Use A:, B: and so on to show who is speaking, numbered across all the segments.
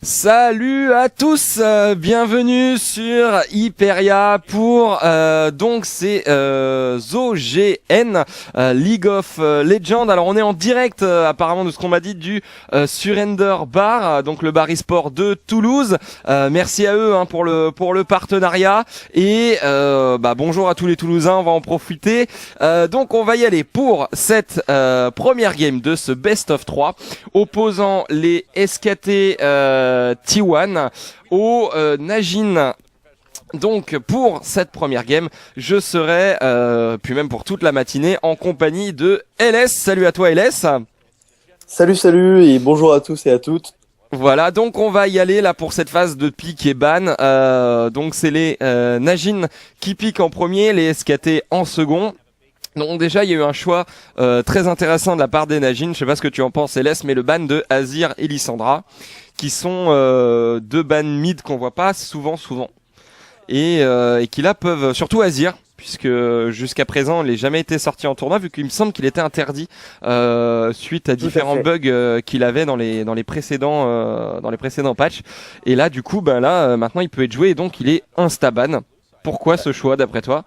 A: Salut à tous, bienvenue sur Hyperia pour donc c'est ZOGN League of Legends. Alors on est en direct apparemment de ce qu'on m'a dit du Surrender Bar, donc le bar e-sport de Toulouse. Merci à eux pour le partenariat et bonjour à tous les Toulousains, on va en profiter. Donc on va y aller pour cette première game de ce best of 3 opposant les SKT T1 au Najin. Donc pour cette première game, je serai, puis même pour toute la matinée, en compagnie de LS. Salut à toi LS.
B: Salut et bonjour à tous et à toutes.
A: Voilà, donc on va y aller là pour cette phase de pick et ban. Donc c'est les Najin qui piquent en premier, les SKT en second. Donc déjà il y a eu un choix très intéressant de la part des Najin, je sais pas ce que tu en penses LS, mais le ban de Azir et Lissandra, qui sont deux bans mid qu'on voit pas souvent et qui là peuvent, surtout Azir, puisque jusqu'à présent il n'a jamais été sorti en tournoi, vu qu'il me semble qu'il était interdit suite à différents bugs qu'il avait dans les précédents patchs, et là du coup maintenant il peut être joué et donc il est insta-ban. Pourquoi ce choix d'après toi?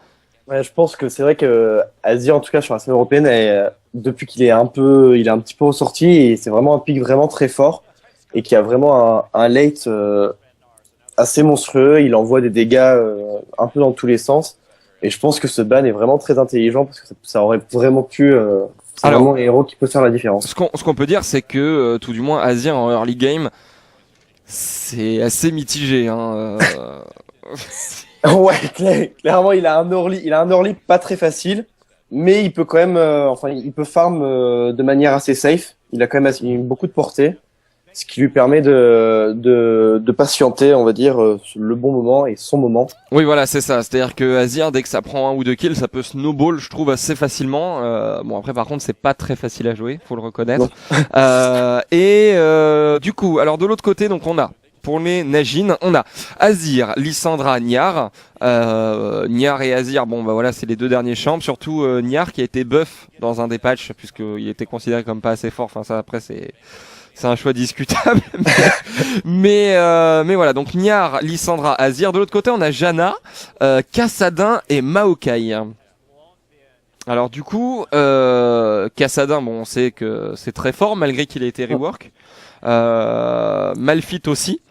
B: Ouais, je pense que c'est vrai que Azir, en tout cas sur la scène européenne, depuis qu'il est il est un petit peu ressorti, et c'est vraiment un pick vraiment très fort et qui a vraiment un late assez monstrueux. Il envoie des dégâts un peu dans tous les sens, et je pense que ce ban est vraiment très intelligent parce que ça aurait vraiment pu. C'est vraiment un héros qui peut faire la différence.
A: Ce qu'on peut dire, c'est que tout du moins Azir en early game, c'est assez mitigé.
B: Ouais, clairement, il a un early pas très facile, mais il peut quand même, il peut farm de manière assez safe. Il a quand même beaucoup de portée, ce qui lui permet de patienter, on va dire, le bon moment et son moment.
A: Oui, voilà, c'est ça. C'est-à-dire que Azir, dès que ça prend un ou deux kills, ça peut snowball, je trouve, assez facilement. Bon, après, par contre, c'est pas très facile à jouer, faut le reconnaître. Du coup, alors de l'autre côté, donc on a, pour les Najin, on a Azir, Lissandra, Niar. Niar et Azir, c'est les deux derniers champs. Surtout Niar qui a été buff dans un des patchs, puisqu'il était considéré comme pas assez fort. Enfin, ça, après, c'est un choix discutable. mais voilà, donc Niar, Lissandra, Azir. De l'autre côté, on a Janna, Kassadin et Maokai. Alors du coup, Kassadin, on sait que c'est très fort malgré qu'il ait été rework. Malphite aussi.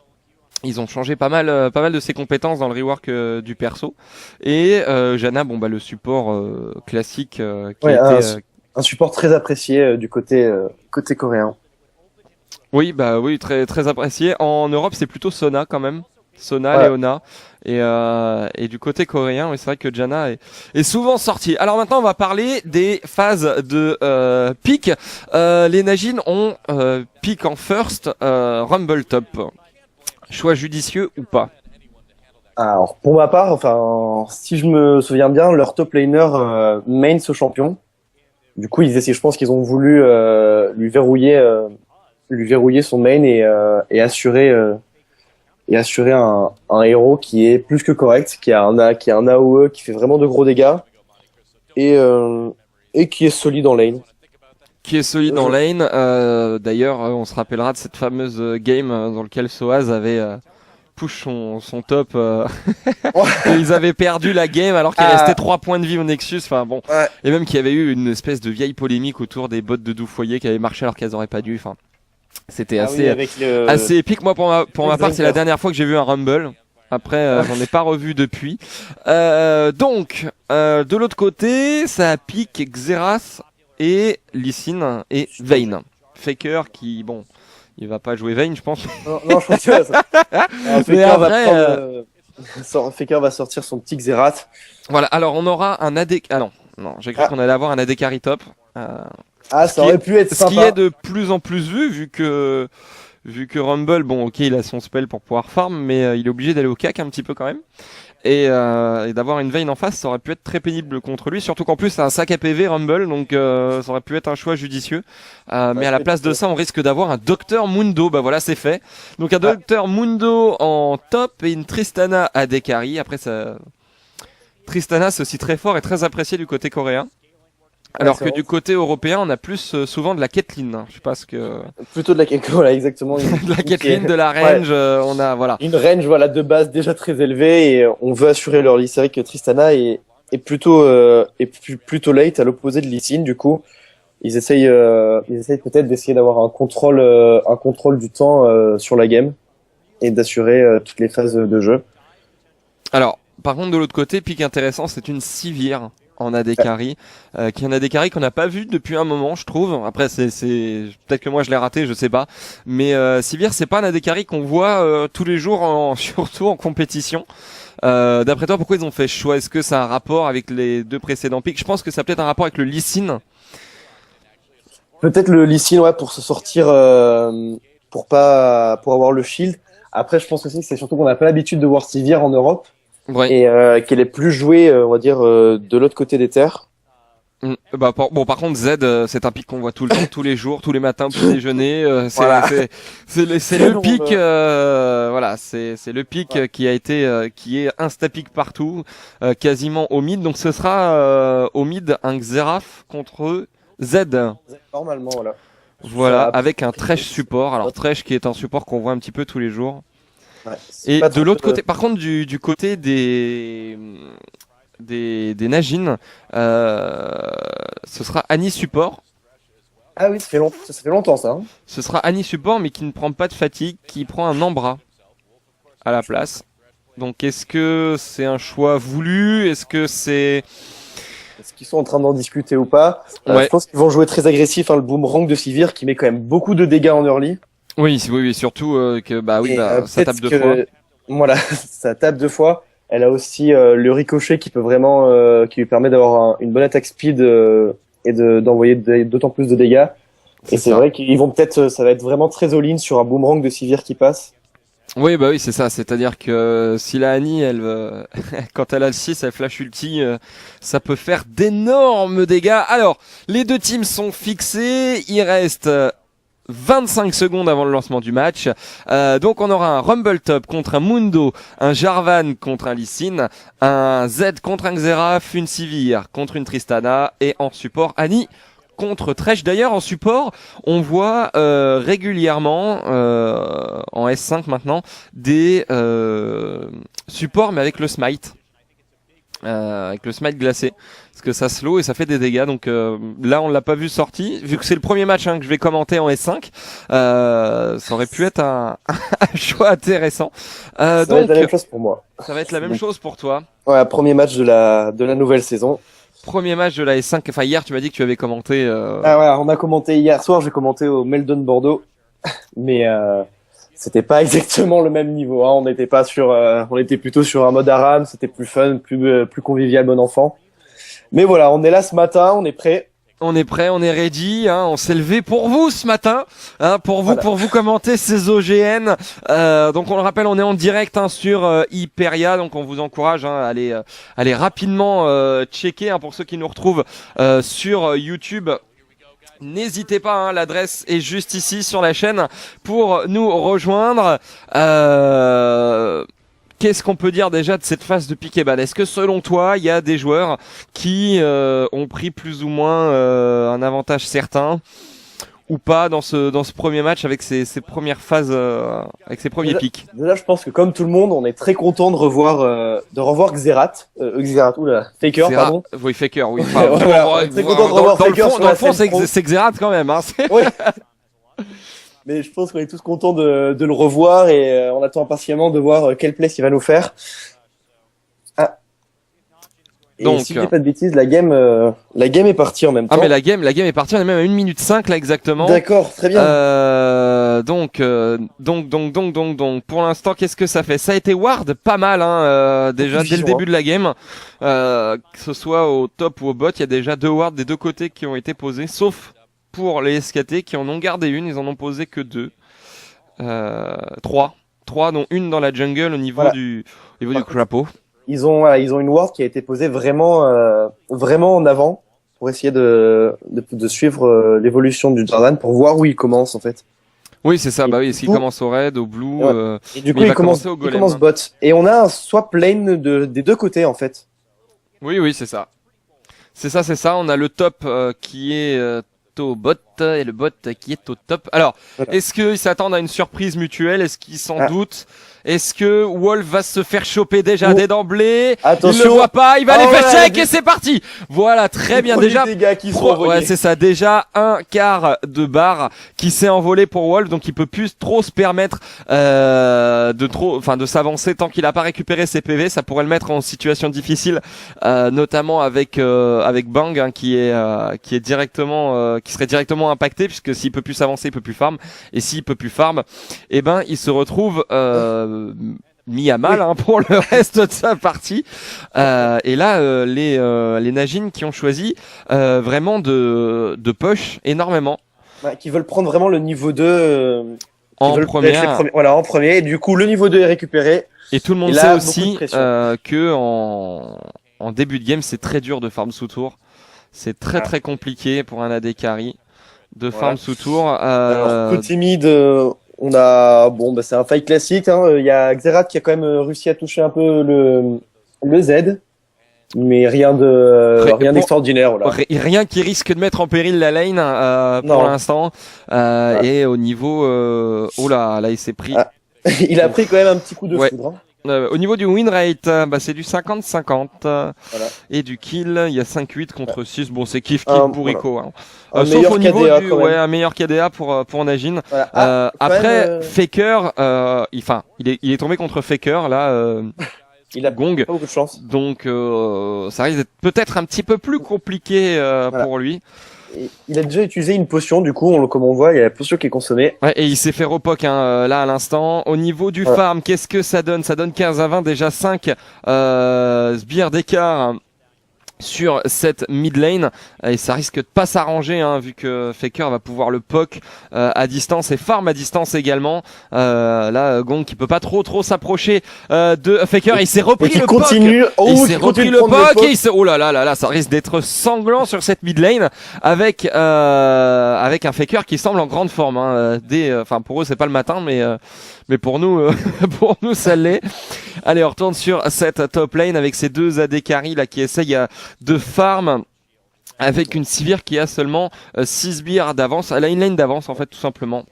A: Ils ont changé pas mal de ses compétences dans le rework du perso. Et Janna, le support classique qui a été
B: un support très apprécié du côté coréen.
A: Oui, très très apprécié. En Europe, c'est plutôt Sona quand même. Sona, Leona. Et du côté coréen, c'est vrai que Janna est souvent sorti. Alors maintenant, on va parler des phases de pick. Les Najin ont pick en first, Rumble top. Choix judicieux ou pas?
B: Alors pour ma part, si je me souviens bien, leur top laner main ce champion. Du coup, je pense qu'ils ont voulu lui verrouiller son main et assurer un héros qui est plus que correct, qui a un AOE qui fait vraiment de gros dégâts et qui est solide en lane.
A: D'ailleurs, on se rappellera de cette fameuse game dans laquelle Soaz avait push son top. Et ils avaient perdu la game alors qu'il restait 3 points de vie au Nexus. Et même qu'il y avait eu une espèce de vieille polémique autour des bots de Doufoyer qui avaient marché alors qu'elles auraient pas dû. C'était assez épique. Moi, pour ma part, c'est la dernière fois que j'ai vu un Rumble. Après, j'en ai pas revu depuis. Donc, de l'autre côté, ça pique Xerath et Lee Sin et Vayne. Faker qui, il va pas jouer Vayne, je pense.
B: Non, je pense que ça. Faker va sortir son petit Xerath.
A: Voilà, alors on aura un AD... Ah non, j'ai cru qu'on allait avoir un AD carry top.
B: Ça aurait pu être sympa.
A: Ce qui est de plus en plus vu que Rumble, il a son spell pour pouvoir farm, mais il est obligé d'aller au cac un petit peu quand même. Et d'avoir une Vayne en face, ça aurait pu être très pénible contre lui, surtout qu'en plus c'est un sac à PV Rumble, donc ça aurait pu être un choix judicieux. Mais à la place de ça, on risque d'avoir un Dr Mundo. Voilà, c'est fait. Donc un Dr Mundo en top et une Tristana à carry. Après ça, Tristana c'est aussi très fort et très apprécié du côté coréen. Alors
B: c'est
A: que
B: vrai.
A: du côté européen, on a plus souvent de la Caitlyn, hein. Je sais pas ce que
B: Plutôt de la voilà, exactement.
A: de la
B: Qui
A: Caitlyn, de la
B: ouais,
A: range, on a voilà.
B: une range voilà de base déjà très élevée et on veut assurer leur lead. C'est vrai que Tristana est plutôt plutôt late à l'opposé de Lee Sin. Du coup, ils essayent peut-être d'essayer d'avoir un contrôle du temps sur la game et d'assurer toutes les phases de jeu.
A: Alors, par contre, de l'autre côté, pic intéressant, c'est une Sivir en AD carry, qui est un AD carry qu'on n'a pas vu depuis un moment, je trouve. Après, c'est peut-être que moi je l'ai raté, je sais pas. Mais Sivir, c'est pas un AD carry qu'on voit tous les jours, surtout en compétition. D'après toi, pourquoi ils ont fait ce choix? Est-ce que ça a un rapport avec les deux précédents pics? Je pense que ça a peut-être un rapport avec le Lee Sin.
B: Peut-être le Lee Sin, ouais, pour se sortir, pour avoir le shield. Après, je pense aussi que c'est surtout qu'on n'a pas l'habitude de voir Sivir en Europe
A: Ouais.
B: et qu'elle est plus jouée, on va dire, de l'autre côté des terres.
A: Bah, bon, par contre, Z, c'est un pic qu'on voit tout le temps, tous les jours, tous les matins, au petit déjeuner.
B: Voilà.
A: C'est le pic, voilà, c'est le pic qui a été, qui est insta-pic partout, quasiment au mid. Donc ce sera au mid un Xerath contre Z.
B: Normalement, voilà.
A: Voilà,
B: Ça,
A: avec un Thresh support. Alors Thresh qui est un support qu'on voit un petit peu tous les jours.
B: ouais, c'est
A: Et
B: pas
A: de
B: trop
A: l'autre côté, par contre, du côté des Najin, ce sera Annie support.
B: Ah oui, ça fait longtemps ça. Hein.
A: Ce sera Annie support, mais qui ne prend pas de fatigue, qui prend un Ambra à la place. Donc, est-ce que c'est un choix voulu? Est-ce que c'est...
B: Est-ce qu'ils sont en train d'en discuter ou pas?
A: Ouais.
B: Je pense qu'ils vont jouer très agressif, hein, le boomerang de Sivir qui met quand même beaucoup de dégâts en early.
A: Oui, surtout que bah oui,
B: Et,
A: ça tape deux fois.
B: Voilà, ça tape deux fois. Elle a aussi le ricochet qui peut vraiment, qui lui permet d'avoir une bonne attaque speed et d'envoyer d'autant plus de dégâts. Et c'est
A: ça.
B: vrai qu'ils vont peut-être, ça va être vraiment très all-in sur un boomerang de Sivir qui passe.
A: Oui, bah oui, c'est ça. C'est-à-dire que si la Annie, elle, quand elle a le 6, elle flash ulti, ça peut faire d'énormes dégâts. Alors, les deux teams sont fixés. Il reste 25 secondes avant le lancement du match. Donc on aura un Rumble Top contre un Mundo, un Jarvan contre un Lee Sin, un Z contre un Xerath, une Sivir contre une Tristana et en support Annie contre Thresh. D'ailleurs en support, on voit régulièrement en S5 maintenant des supports mais avec le smite. Avec le smite glacé parce que ça slow et ça fait des dégâts donc là on l'a pas vu sorti vu que c'est le premier match que je vais commenter en S5 ça aurait pu être un choix intéressant
B: Ça va être la même chose pour moi.
A: ça va être la même chose pour toi.
B: Ouais, premier match de la nouvelle saison.
A: Premier match de la S5, enfin hier tu m'as dit que tu avais commenté
B: Ah ouais, on a commenté hier soir, j'ai commenté au Meldon Bordeaux, mais c'était pas exactement le même niveau. Hein. On n'était pas sur, on était plutôt sur un mode ARAM, c'était plus fun, plus convivial, bon enfant. Mais voilà, on est là ce matin, on est prêt.
A: On est prêt, on est ready, hein, on s'est levé pour vous ce matin, hein, pour vous commenter ces OGN. Donc on le rappelle, on est en direct sur Hyperia, donc on vous encourage à aller rapidement checker pour ceux qui nous retrouvent sur YouTube. N'hésitez pas, hein, l'adresse est juste ici sur la chaîne pour nous rejoindre. Qu'est-ce qu'on peut dire déjà de cette phase de pick et ban? Est-ce que selon toi, il y a des joueurs qui ont pris plus ou moins un avantage certain ou pas dans ce premier match avec ces premières phases, avec ces premiers pics?
B: Déjà, je pense que comme tout le monde, on est très content de revoir Xerath, Faker, pardon.
A: Oui, Faker, oui. Enfin,
B: Voilà, on est très content de revoir Faker sur
A: dans
B: la
A: le fond,
B: scène pro.
A: c'est Xerath quand même, hein.
B: Ouais. Mais je pense qu'on est tous contents de le revoir et on attend impatiemment de voir quel place il va nous faire. Ah. Et
A: Donc,
B: si je dis pas de bêtises, la game est partie en même temps.
A: Ah mais la game est partie, on est même à 1 minute 5 là exactement.
B: D'accord, très bien.
A: Donc, pour l'instant, qu'est-ce que ça fait? Ça a été ward pas mal, hein, déjà dès le début de la game. Que ce soit au top ou au bot, il y a déjà 2 wards des deux côtés qui ont été posés, sauf pour les SKT qui en ont gardé une, ils en ont posé que 2. 3, dont une dans la jungle au niveau du crapaud.
B: Ils ont une ward qui a été posée vraiment en avant pour essayer de suivre l'évolution du Jarvan pour voir où il commence en fait.
A: Oui, c'est ça. Bah oui, est-ce qu'il commence au red, au blue,
B: et du coup il commence bot. Et on a un swap lane des deux côtés en fait.
A: Oui, c'est ça. C'est ça. On a le top qui est au bot et le bot qui est au top. Alors,
B: Voilà.
A: est-ce qu'ils s'attendent à une surprise mutuelle? Est-ce qu'ils s'en
B: Ah.
A: doutent? Est-ce que Wolf va se faire choper déjà dès d'emblée?
B: Attention.
A: Il le voit pas, il va
B: Oh
A: aller faire
B: là,
A: check et c'est parti. Voilà, très bien. Déjà,
B: des gars qui sont
A: ouais,
B: envoyés.
A: c'est ça. Déjà un quart de barre qui s'est envolé pour Wolf, donc il peut plus trop se permettre de s'avancer tant qu'il a pas récupéré ses PV. Ça pourrait le mettre en situation difficile, notamment avec Bang hein, qui est directement qui serait directement impacté puisque s'il peut plus s'avancer, il peut plus farm et s'il peut plus farm, eh ben il se retrouve mis à mal hein, pour le reste de sa partie. Et là, les Najin qui ont choisi vraiment de push énormément
B: Ouais, qui veulent prendre vraiment le niveau 2
A: en première.
B: Voilà, en premier. Et du coup, le niveau 2 est récupéré.
A: Et tout le monde
B: Et là,
A: sait
B: beaucoup de
A: aussi
B: pression.
A: que en début de game, c'est très dur de farm sous tour. C'est très
B: Ah.
A: très compliqué pour un AD carry de
B: Voilà.
A: farm sous tour.
B: Alors, côté mid, on a, c'est un fight classique, hein. Il y a Xerath qui a quand même réussi à toucher un peu le Z. Mais rien
A: Bon,
B: d'extraordinaire, voilà.
A: Rien qui risque de mettre en péril la lane pour
B: Non.
A: l'instant. Et au niveau, oh là, il s'est pris.
B: Ah. Il a pris quand même un petit coup de
A: Ouais.
B: foudre. Hein.
A: Au niveau du win rate, c'est du 50-50.
B: Voilà.
A: Et du kill, il y a 5-8 contre 6. Bon, c'est kiff
B: Un-
A: pour Rico. Hein.
B: Un
A: Sauf
B: meilleur
A: au niveau
B: KDA,
A: du,
B: quand même.
A: ouais, un meilleur KDA pour Najin.
B: Voilà. Ah, quand
A: Après,
B: même,
A: Faker, il est tombé contre Faker là,
B: il a
A: Gong.
B: pas beaucoup de chance.
A: Donc ça risque d'être peut-être un petit peu plus compliqué
B: Voilà.
A: pour lui.
B: Et il a déjà utilisé une potion, du coup, comme on voit, il y a la potion qui est consommée.
A: Ouais, et il s'est fait repoc hein, là à l'instant. Au niveau du
B: Ouais.
A: farm, qu'est-ce que ça donne? Ça donne 15 à 20, déjà 5 sbires d'écart hein, sur cette mid lane. Et ça risque de pas s'arranger hein, vu que Faker va pouvoir le poke à distance et farm à distance également. Là, Gong qui peut pas trop s'approcher de Faker. Il s'est
B: Et
A: repris
B: qui
A: le poke.
B: continue. Oh,
A: Il
B: qui
A: s'est
B: continue
A: repris
B: de
A: le
B: prendre
A: poke
B: poke.
A: et il s'est... Oh là, ça risque d'être sanglant sur cette mid lane avec un Faker qui semble en grande forme. Hein, pour eux c'est pas le matin, mais pour nous, pour nous ça l'est. Allez, on retourne sur cette top lane avec ces deux AD carry là qui essayent de farm. Avec une Sivir qui a seulement 6 sbires d'avance, elle a une lane d'avance en fait tout simplement.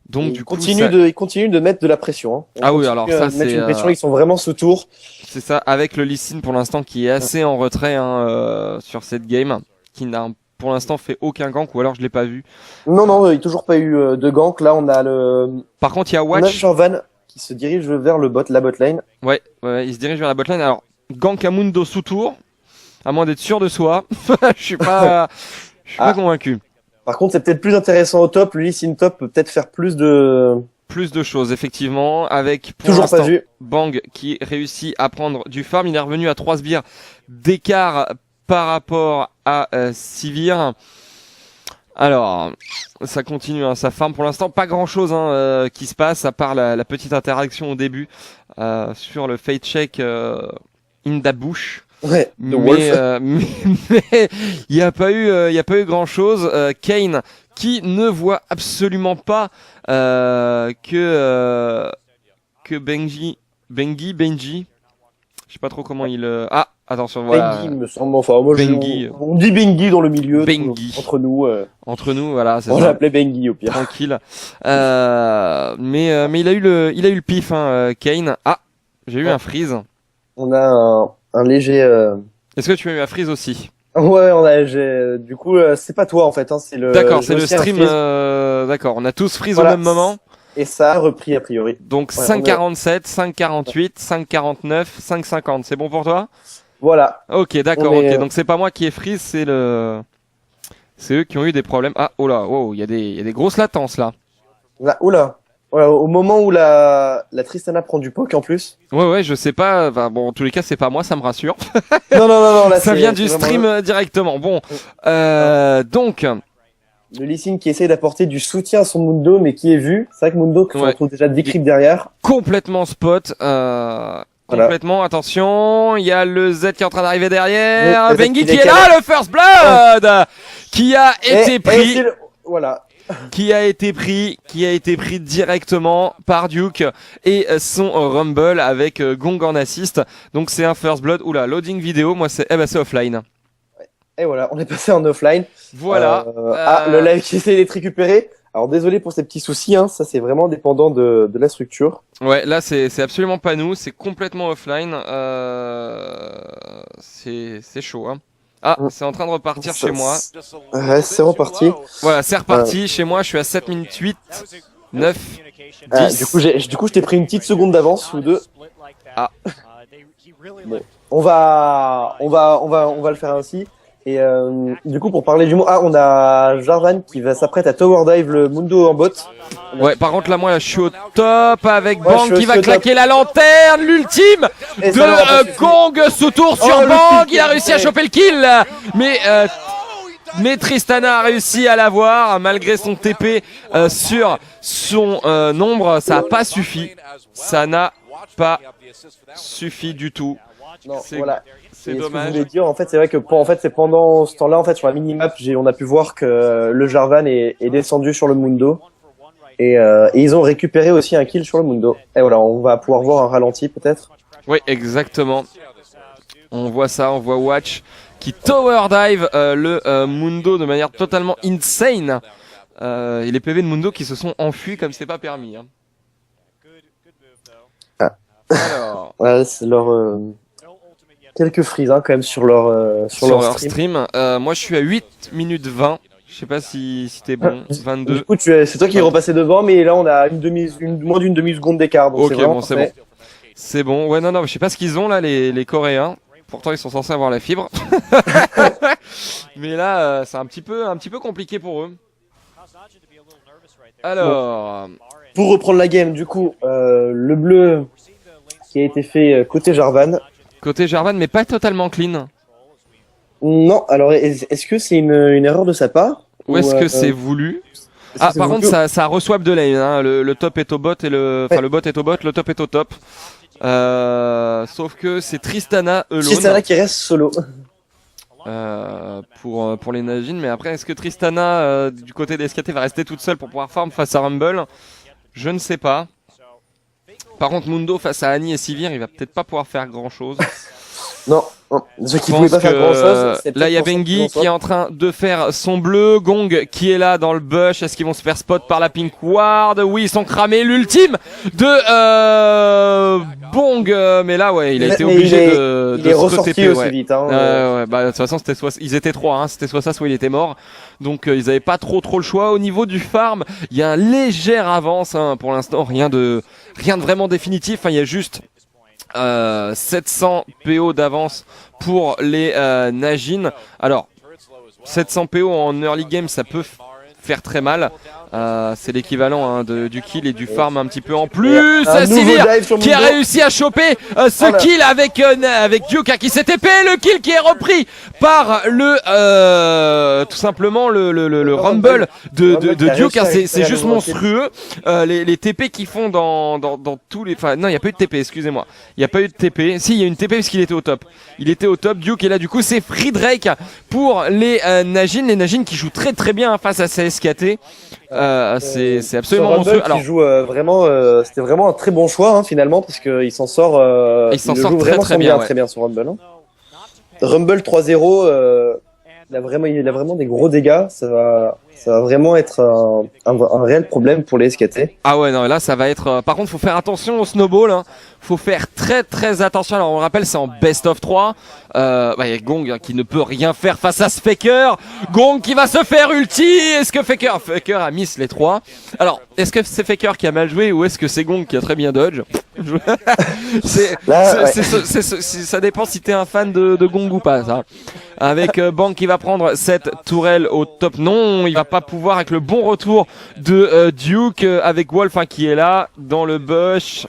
A: Donc
B: Il
A: du coup,
B: il continue de mettre de la pression. Hein.
A: Ah oui, alors ça,
B: mettre
A: c'est,
B: une pression, ils sont vraiment sous tour.
A: c'est ça, avec le Lee Sin pour l'instant qui est assez en retrait hein, sur cette game, qui n'a pour l'instant fait aucun gank ou alors je l'ai pas vu.
B: Non, il n'y a toujours pas eu de gank. Là, on a
A: Par contre, il y a
B: on a
A: Watch,
B: Jorvan qui se dirige vers la bot lane.
A: ouais, il se dirige vers la botlane. Alors, gank à Mundo sous tour, à moins d'être sûr de soi, je suis pas convaincu.
B: Par contre, c'est peut-être plus intéressant au top. Le Lee Sin top peut peut-être faire plus de...
A: Plus de choses effectivement, avec pour
B: Toujours pas
A: l'instant
B: vu.
A: Bang qui réussit à prendre du farm. Il est revenu à 3 sbires d'écart par rapport à Sivir. Alors, ça continue, hein, ça farm pour l'instant. Pas grand-chose hein, qui se passe, à part la petite interaction au début sur le fade check in the bush.
B: Ouais, de Wolf.
A: Mais il n'y a pas eu grand-chose. Kane qui ne voit absolument pas que Benji, je sais pas trop comment il. Ah, attention, voilà.
B: Bengi, me semble. Enfin, moi,
A: Bengi.
B: on dit Bengi dans le milieu.
A: Bengi.
B: Entre nous.
A: Entre nous, voilà, c'est
B: On
A: ça.
B: l'appelait Bengi au pire.
A: Tranquille. Mais il a eu le pif, hein, Kane. Ah, j'ai eu
B: Ouais.
A: un freeze.
B: On a un léger...
A: Est-ce que tu as eu un freeze aussi?
B: Ouais, du coup, c'est pas toi en fait, hein, c'est le...
A: D'accord,
B: j'ai
A: c'est le
B: aussi un
A: stream.
B: freeze.
A: D'accord, on a tous freeze
B: Voilà.
A: au même moment.
B: Et ça a repris a priori.
A: Donc
B: Ouais,
A: 5,47, 5,48, 5,49, 5,50. C'est bon pour toi?
B: Voilà.
A: Ok, d'accord.
B: On est,
A: Ok, donc c'est pas moi qui ai freeze, c'est eux qui ont eu des problèmes. Ah, oh là, wow, il y a des grosses latences là.
B: Là, oula. Voilà, au moment où la Tristana prend du poke en plus.
A: Ouais, je sais pas. Enfin, bon, en tous les cas, c'est pas moi, ça me rassure.
B: Non, là
A: Ça
B: c'est-
A: vient du
B: c'est
A: stream
B: vraiment
A: directement. Bon, donc,
B: le Lee Sin qui essaye d'apporter du soutien à son Mundo, mais qui est vu. C'est vrai que Mundo, on
A: Ouais.
B: retrouve déjà des creeps derrière.
A: complètement spot. Complètement, attention, il y a le Z qui est en train d'arriver derrière.
B: Le Z
A: Bengi
B: qui
A: qui est
B: décale.
A: là, le first blood qui a été
B: Et
A: pris.
B: voilà.
A: qui a été pris directement par Duke et son Rumble avec Gong en assist. Donc c'est un first blood. Oula, loading vidéo, moi c'est offline.
B: Et voilà, on est passé en offline.
A: Voilà.
B: Le live qui essaie d'être récupéré. Alors désolé pour ces petits soucis, hein, ça c'est vraiment dépendant de la structure.
A: Ouais, là c'est absolument pas nous, c'est complètement offline. C'est chaud, hein. Ah, c'est en train de repartir chez moi.
B: Ouais, c'est reparti.
A: Voilà, c'est reparti. Chez moi, je suis à 7 minutes 8, 9, 10.
B: Du coup, je t'ai pris une petite seconde d'avance ou deux.
A: Ah.
B: Bon, on va le faire ainsi. Et du coup, pour parler du mot, on a Jarvan qui s'apprête à tower dive le Mundo en bot.
A: Ouais, par contre là, je suis au top avec Bang qui va
B: top.
A: claquer la lanterne, l'ultime
B: Et ça n'aura pas
A: de
B: suffi.
A: Gong sous tour sur
B: le
A: Bang.
B: kill.
A: Il a réussi à choper le kill, mais Tristana a réussi à l'avoir malgré son TP sur son ombre. Ça n'a pas suffi. Ça n'a pas suffi du tout.
B: Non,
A: C'est-
B: voilà.
A: C'est
B: Et ce que je
A: dommage.
B: voulais dire, en fait, c'est vrai que c'est pendant ce temps-là, en fait, sur la minimap, on a pu voir que le Jarvan est descendu sur le Mundo. Et ils ont récupéré aussi un kill sur le Mundo. Et voilà, on va pouvoir voir un ralenti peut-être.
A: Oui, exactement. On voit ça, on voit Watch qui tower dive le Mundo de manière totalement insane. Et les PV de Mundo qui se sont enfuis comme c'est pas permis. Hein.
B: Ah.
A: Alors,
B: Ouais, c'est leur quelques freezes hein, quand même sur leur
A: sur leur stream, moi je suis à 8 minutes 20. Je sais pas si t'es bon. 22.
B: Du coup, c'est toi qui es repassé devant, mais là on a moins d'une demi-seconde d'écart. Donc
A: Ok,
B: c'est vraiment
A: bon, c'est
B: parfait.
A: bon. C'est bon. Ouais, non, je sais pas ce qu'ils ont là, les Coréens. Pourtant, ils sont censés avoir la fibre. Mais là, c'est un petit peu compliqué pour eux. Alors,
B: Pour reprendre la game, du coup, le bleu qui a été fait côté Jarvan.
A: côté Jarvan, mais pas totalement clean.
B: Non, alors est-ce que c'est une erreur de sa part
A: Ou est-ce que c'est voulu? Ah, par contre, ça reswap de lane. Hein. Le top est au bot et le bot est au bot, le top est au top. Sauf que c'est Tristana alone.
B: Tristana qui reste solo.
A: Pour les Najin, mais après, est-ce que Tristana du côté des SKT va rester toute seule pour pouvoir farm face à Rumble? Je ne sais pas. Par contre, Mundo face à Annie et Sivir, il va peut-être pas pouvoir faire grand chose.
B: Non, ceux qui pouvaient pas faire grand chose.
A: Là, il y a Bengi qui est en train de faire son bleu. Gong qui est là dans le bush. Est-ce qu'ils vont se faire spot par la Pink Ward? Oui, ils sont cramés. L'ultime de Bong. Mais là, ouais, il a été obligé de
B: il est ressorti
A: TP,
B: aussi
A: ouais.
B: vite. Hein,
A: Ouais, bah, de toute façon, ils étaient trois. Hein, c'était soit ça, soit il était mort. Donc, ils avaient pas trop le choix. Au niveau du farm, il y a un léger avance. Hein, pour l'instant, rien de vraiment définitif. Hein, il y a juste 700 PO d'avance pour les Najin. Alors 700 PO en early game, ça peut faire très mal. C'est l'équivalent hein, du kill et du farm un petit peu en plus. Sivir qui a réussi à choper ce kill avec Duke hein, qui s'est TP. Le kill qui est repris par tout simplement le Rumble de Duke. Hein, c'est juste monstrueux. Les TP qu'ils font dans tous les... Enfin non, il n'y a pas eu de TP, excusez-moi. Il n'y a pas eu de TP. Si, il y a une TP parce qu'il était au top. Il était au top, Duke. Et là du coup c'est Free Drake pour les Najin. Les Najin qui jouent très très bien hein, face à ces SKT. C'est absolument monstrueux. Alors,
B: joue c'était vraiment un très bon choix hein, finalement parce qu'il s'en sort.
A: Il s'en sort très bien,
B: très bien sur Rumble. Hein. Rumble 3-0, il a vraiment des gros dégâts. Ça va vraiment être un réel problème pour les SKT.
A: Ah ouais, non, là ça va être. Par contre, faut faire attention au snowball. Hein. Faut faire très très attention. Alors on rappelle, c'est en best of 3. Il y a Gong hein, qui ne peut rien faire face à ce Faker. Gong qui va se faire ulti. Est-ce que Faker a miss les 3? Alors, est-ce que c'est Faker qui a mal joué ou est-ce que c'est Gong qui a très bien dodge? Ça dépend si t'es un fan de Gong ou pas. Ça. Avec Bang qui va prendre cette tourelle au top. Non, il va pas pouvoir avec le bon retour de Duke avec Wolf hein, qui est là dans le bush.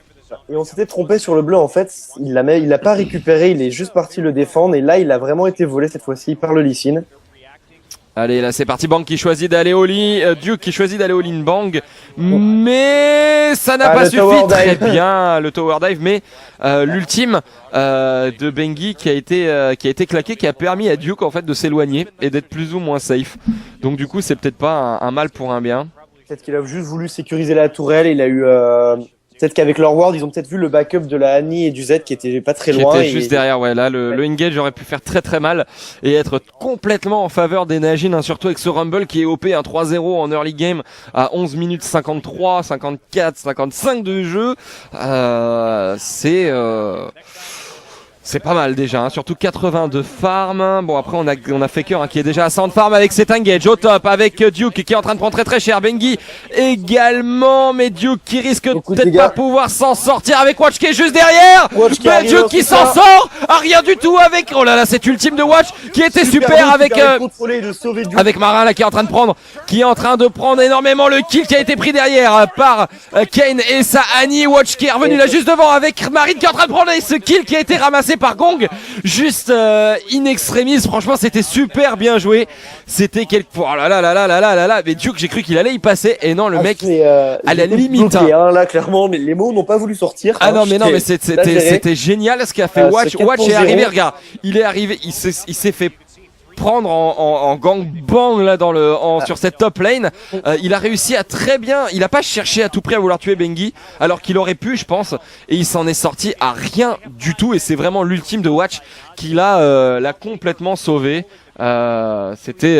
B: Et on s'était trompé sur le bleu en fait, il l'a pas récupéré, il est juste parti le défendre et là il a vraiment été volé cette fois-ci par le Lee Sin.
A: Allez, là c'est parti, Bang qui choisit d'aller au lit, Duke qui choisit d'aller au in Bang, mais ça n'a pas suffi très bien, le tower dive, mais l'ultime de Bengi qui a été claqué, qui a permis à Duke en fait de s'éloigner et d'être plus ou moins safe. Donc du coup c'est peut-être pas un mal pour un bien.
B: Peut-être qu'il a juste voulu sécuriser la tourelle, il a eu... Peut-être qu'avec leur ward, ils ont peut-être vu le backup de la Annie et du Z qui était pas très loin.
A: Qui était juste derrière, ouais. Là, le engage aurait pu faire très très mal et être complètement en faveur des Najin, hein, surtout avec ce Rumble qui est OP, un 3-0 en early game à 11 minutes 53, 54, 55 de jeu. C'est pas mal déjà, hein. Surtout 80 de farm. Bon après on a Faker hein, qui est déjà à 100 de farm avec cet engage au top, avec Duke qui est en train de prendre très très cher, Bengi également, mais Duke qui risque peut-être pas pouvoir s'en sortir avec Watch qui est juste derrière, mais Duke qui s'en sort, rien du tout avec, oh là là cette ultime de Watch qui était super avec Marin là qui est en train de prendre énormément le kill qui a été pris derrière par Kane et sa Annie. Watch qui est revenu là juste devant avec Marine qui est en train de prendre ce kill qui a été ramassé par Gong, juste in extremis. Franchement c'était super bien joué, c'était oh là là là là là là là, mais Duke j'ai cru qu'il allait y passer et non, le mec à la limite
B: bloqué, hein, là clairement mais les mots n'ont pas voulu sortir.
A: Ah non mais c'était génial ce qu'a fait Watch. Watch est arrivé, regarde, il est arrivé, il s'est fait prendre en gang bang là sur cette top lane. Il a réussi à très bien, il a pas cherché à tout prix à vouloir tuer Bengi alors qu'il aurait pu je pense, et il s'en est sorti à rien du tout, et c'est vraiment l'ultime de Watch qui l'a complètement sauvé. C'était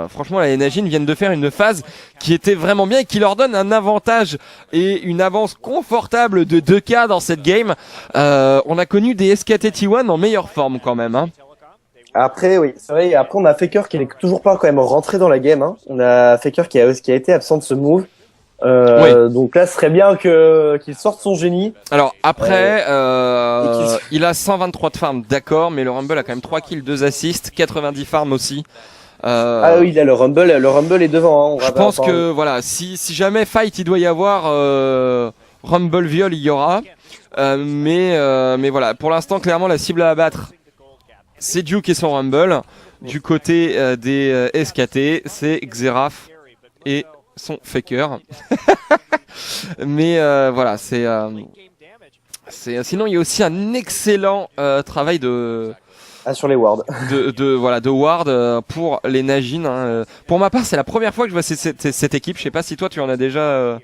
A: franchement les Najin viennent de faire une phase qui était vraiment bien et qui leur donne un avantage et une avance confortable de 2K dans cette game. On a connu des SKT T1 en meilleure forme quand même, hein.
B: Après, oui, c'est vrai. Après, on a Faker qui n'est toujours pas quand même rentré dans la game, hein. On a Faker qui a été absent de ce move. Oui. Donc là, ce serait bien qu'il sorte son génie.
A: Alors après, il a 123 de farm, d'accord, mais le Rumble a quand même 3 kills, 2 assists, 90 farm aussi.
B: Ah oui, là, le Rumble est devant, hein.
A: Je pense que voilà, si jamais fight il doit y avoir, Rumble viol il y aura, mais voilà, pour l'instant clairement la cible à abattre c'est Duke et son Rumble. Du côté des SKT, c'est Xerath et son Faker. Mais voilà, sinon il y a aussi un excellent travail
B: sur les wards.
A: de ward pour les Najin, hein. Pour ma part, c'est la première fois que je vois cette équipe. Je sais pas si toi tu l'as déjà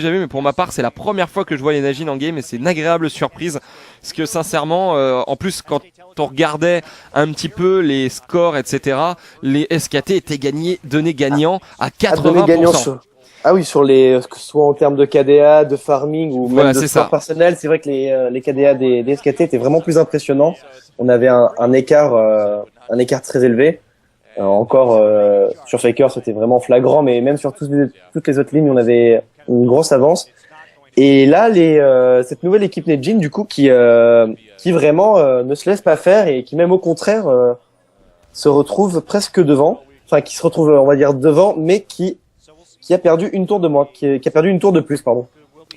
A: vu, mais pour ma part, c'est la première fois que je vois les Najin en game et c'est une agréable surprise. Parce que sincèrement, en plus quand on regardait un petit peu les scores, etc., les SKT étaient donnés gagnants à 80%.
B: Ah oui, que ce soit en termes de KDA, de farming ou même de score personnel, c'est vrai que les KDA des SKT étaient vraiment plus impressionnants. On avait un écart très élevé. Encore sur Faker, c'était vraiment flagrant, mais même sur toutes les autres lignes, on avait une grosse avance. Et là, cette nouvelle équipe Najin, du coup, qui vraiment ne se laisse pas faire et qui même au contraire se retrouve presque devant, enfin qui se retrouve, on va dire devant, mais qui a perdu une tour de moins, qui a perdu une tour de plus, pardon.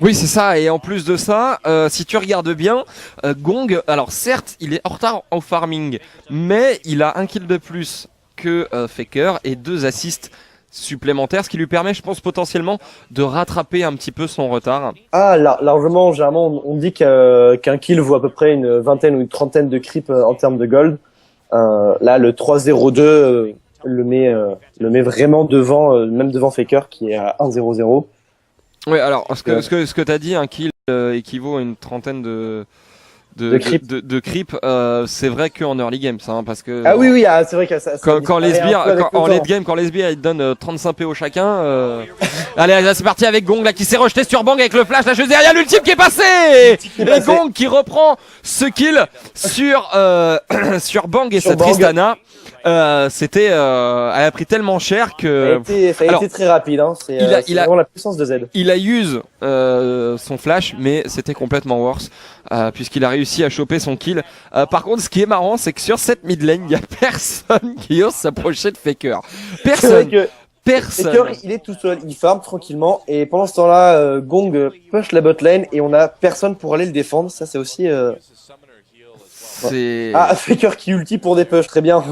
A: Oui, c'est ça. Et en plus de ça, si tu regardes bien, Gong, alors certes, il est en retard au farming, mais il a un kill de plus que Faker et 2 assists supplémentaires, ce qui lui permet, je pense, potentiellement de rattraper un petit peu son retard.
B: Ah, largement, généralement, on dit qu'un kill vaut à peu près une vingtaine ou une trentaine de creeps en termes de gold. Là, le 3-0-2 le met vraiment devant, même devant Faker qui est à 1-0-0.
A: Oui, alors ce que t'as dit, un kill équivaut à une trentaine de creep, c'est vrai qu'en early game, ça, hein, parce que
B: ah oui, c'est vrai que ça
A: quand les sbires, en late game, quand les sbires ils te donnent 35 PO chacun. Allez, là c'est parti avec Gong là qui s'est rejeté sur Bang avec le flash, là juste derrière l'ultime qui est passé, et Gong qui reprend ce kill sur sur Bang et sa Tristana. C'était elle a pris tellement cher que
B: ça a été très rapide, hein. C'est vraiment la puissance de Z.
A: Il a use son flash, mais c'était complètement worse puisqu'il a réussi à choper son kill. Par contre, ce qui est marrant, c'est que sur cette mid lane, il y a personne qui ose s'approcher de Faker. Personne.
B: Faker, il est tout seul, il farm tranquillement, et pendant ce temps-là, Gong push la bot lane et on a personne pour aller le défendre. Ça, c'est aussi
A: c'est...
B: Ah, Faker qui ulti pour des push, très bien.